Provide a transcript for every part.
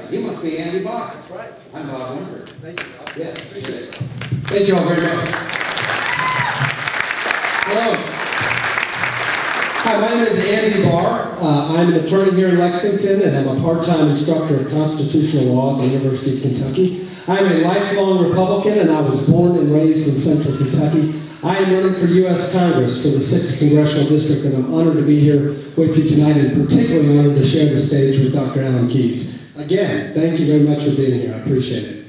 He must be Andy Barr. That's right. I'm Bob Winter. Thank you, Bob. Yeah, appreciate it. Thank you all very much. Hello. Hi, my name is Andy Barr. I'm an attorney here in Lexington, and I'm a part-time instructor of constitutional law at the University of Kentucky. I'm a lifelong Republican, and I was born and raised in central Kentucky. I am running for U.S. Congress for the 6th Congressional District, and I'm honored to be here with you tonight, and particularly honored to share the stage with Dr. Alan Keyes. Again, thank you very much for being here. I appreciate it.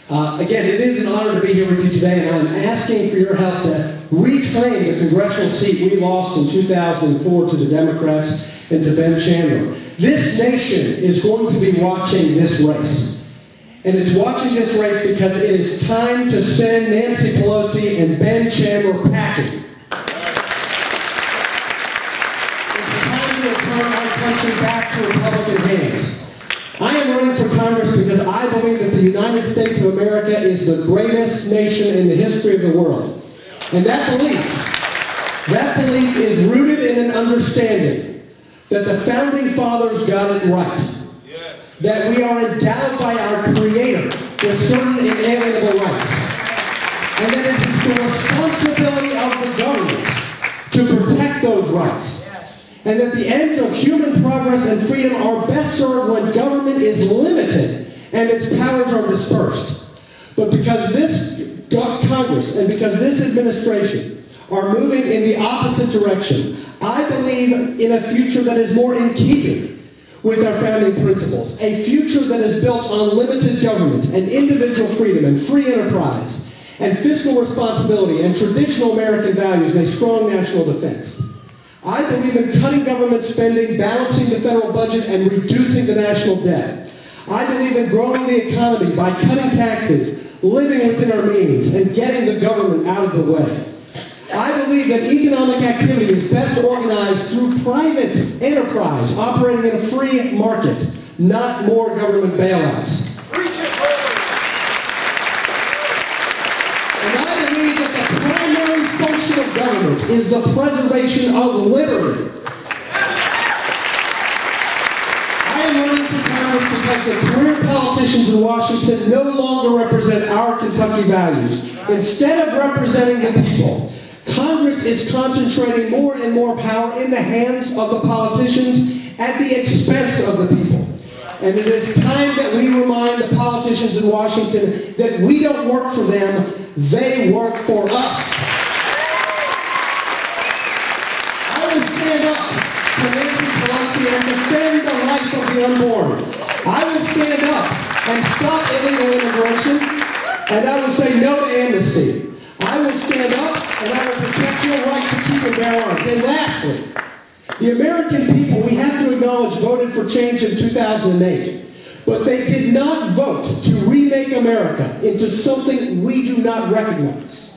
Again, it is an honor to be here with you today, and I'm asking for your help to reclaim the congressional seat we lost in 2004 to the Democrats and to Ben Chandler. This nation is going to be watching this race. And it's watching this race because it is time to send Nancy Pelosi and Ben Chandler packing. It's time to return our country back to Republican hands. I am running for Congress because I believe that the United States of America is the greatest nation in the history of the world. And that belief is rooted in an understanding that the Founding Fathers got it right. That we are endowed by our Creator with certain inalienable rights. And that it is the responsibility of the government to protect those rights. And that the ends of human progress and freedom are best served when government is limited and its powers are dispersed. But because this Congress and because this administration are moving in the opposite direction, I believe in a future that is more in keeping with our founding principles, a future that is built on limited government and individual freedom and free enterprise and fiscal responsibility and traditional American values and a strong national defense. I believe in cutting government spending, balancing the federal budget, and reducing the national debt. I believe in growing the economy by cutting taxes, living within our means, and getting the government out of the way. I believe that economic activity is best organized through private enterprise operating in a free market, not more government bailouts. And I believe that the primary function of government is the preservation of liberty. I am running for Congress because the career politicians in Washington no longer represent our Kentucky values. Instead of representing the people, Congress is concentrating more and more power in the hands of the politicians at the expense of the people. And it is time that we remind the politicians in Washington that we don't work for them, they work for us. I will stand up to Nancy Pelosi and defend the life of the unborn. I will stand up and stop illegal immigration, and I will say no to amnesty. I will stand up and I will protect your right to keep and bear arms. And lastly, the American people, we have to acknowledge, voted for change in 2008. But they did not vote to remake America into something we do not recognize.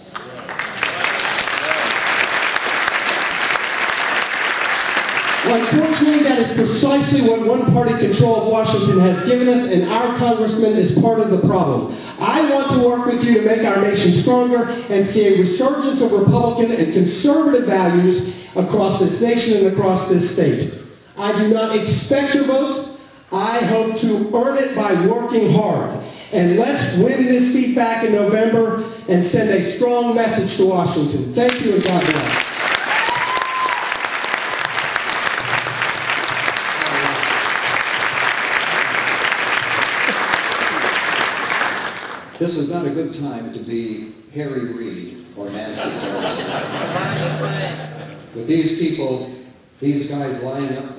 Unfortunately, that is precisely what one-party control of Washington has given us, and our congressman is part of the problem. I want to work with you to make our nation stronger and see a resurgence of Republican and conservative values across this nation and across this state. I do not expect your vote. I hope to earn it by working hard. And let's win this seat back in November and send a strong message to Washington. Thank you and God bless. This is not a good time to be Harry Reid or Nancy Pelosi. With these people, these guys lining up,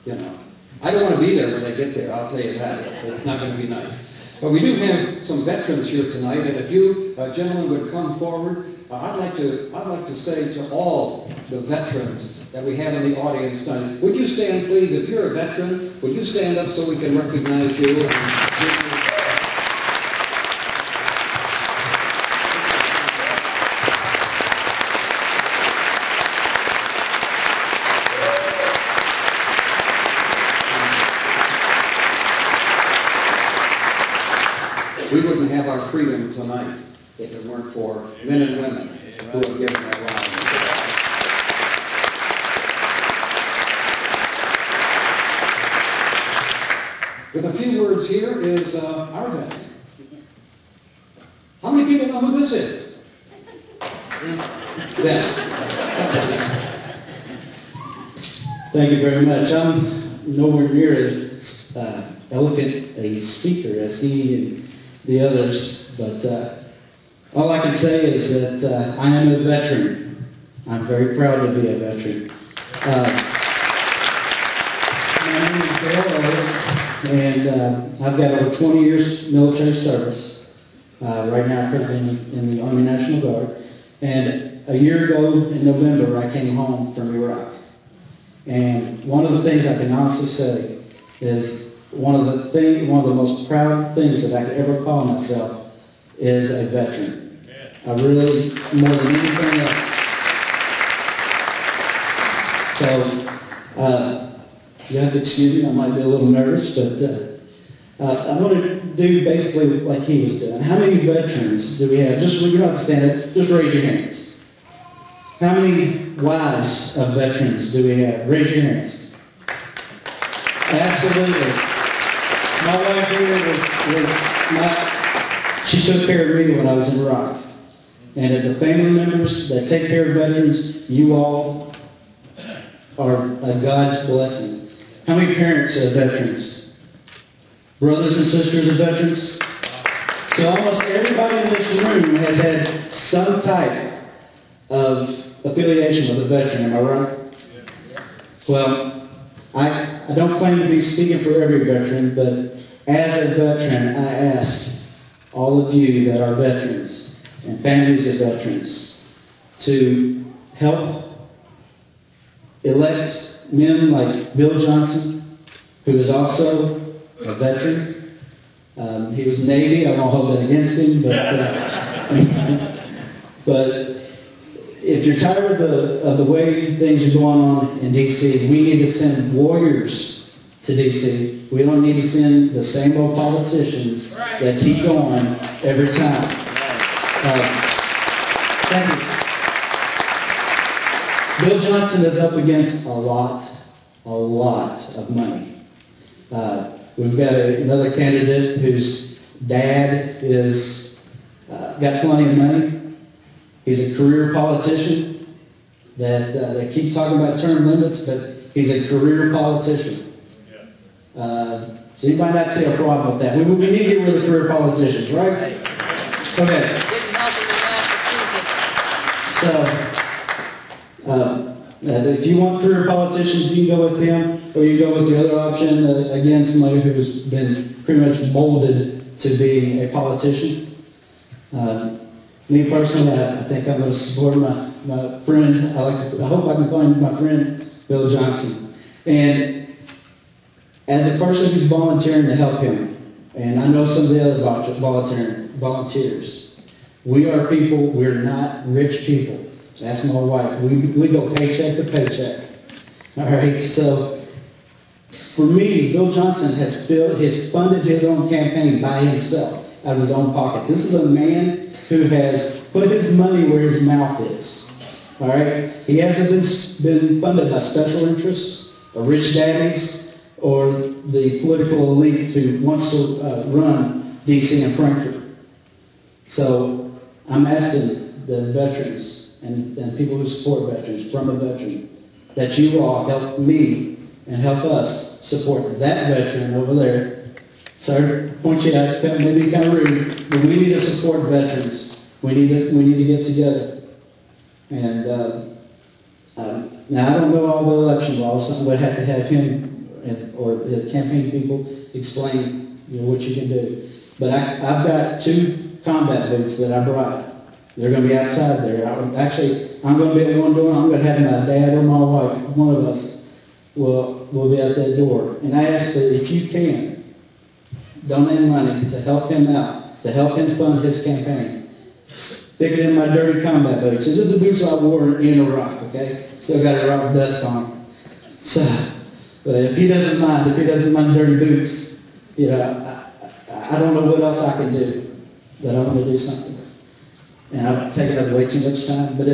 you know. I don't want to be there when they get there, I'll tell you that. It's not going to be nice. But we do have some veterans here tonight, and if you gentlemen would come forward, I'd like to say to all the veterans that we have in the audience tonight, would you stand, please? If you're a veteran, would you stand up so we can recognize you? We wouldn't have our freedom tonight if it weren't for men and women who have given their lives. with a few words here is our veteran. How many people know who this is? Then. Thank you very much. I'm nowhere near as eloquent a speaker as he and the others, but all I can say is that I am a veteran. I'm very proud to be a veteran. My name is Dale, and I've got over 20 years military service. Right now, currently in the Army National Guard. And a year ago in November, I came home from Iraq. And one of the things I can honestly say is one of the most proud things that I could ever call myself is a veteran. I really, more than anything else. So, you have to excuse me, I might be a little nervous, but I'm going to do basically like he was doing. How many veterans do we have? Just when you don't have to stand up, just raise your hands. How many wives of veterans do we have? Raise your hands. Absolutely. My wife here she took care of me when I was in Iraq. And the family members that take care of veterans, you all are a God's blessing. How many parents are veterans? Brothers and sisters of veterans? So almost everybody in this room has had some type of affiliation with a veteran, am I right? Well, I don't claim to be speaking for every veteran, but as a veteran, I ask all of you that are veterans and families of veterans to help elect men like Bill Johnson, who is also a veteran. He was Navy. I won't hold that against him, but if you're tired of the way things are going on in D.C., we need to send warriors to D.C. We don't need to send the same old politicians that keep going every time. Thank you. Bill Johnson is up against a lot of money. We've got another candidate whose dad is got plenty of money. He's a career politician that they keep talking about term limits, but he's a career politician. So you might not see a problem with that. We need to get rid of the career politicians, right? Okay. So, if you want career politicians, you can go with him, or you go with the other option, again, somebody who's been pretty much molded to be a politician. Me personally, I think I'm going to support my friend. I hope I can find my friend, Bill Johnson. And as a person who's volunteering to help him, and I know some of the other volunteers, we are people, we're not rich people. That's my wife. We go paycheck to paycheck. All right, so for me, Bill Johnson has funded his own campaign by himself, out of his own pocket. This is a man who has put his money where his mouth is. All right? He hasn't been funded by special interests or rich daddies or the political elite who wants to run D.C. and Frankfurt. So I'm asking the veterans and people who support veterans from a veteran that you all help me and help us support that veteran over there. Sorry to point you out, it's maybe kind of rude, but we need to support veterans. We need to get together. And now I don't know all the election laws, so I'm going to have him or the campaign people explain what you can do. But I've got 2 combat boots that I brought. They're going to be outside there. I'm going to be at one door. I'm going to have my dad or my wife, one of us, will be at that door. And I ask that if you can, donate money to help him out, to help him fund his campaign. Stick it in my dirty combat boots. These are the boots I wore in Iraq, okay? Still got Iraq dust on them. So, but if he doesn't mind dirty boots, I don't know what else I can do, but I want to do something. And I've taken up way too much time, but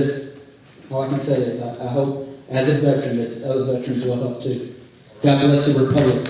all I can say is I hope, as a veteran, that other veterans will help too. God bless the Republic.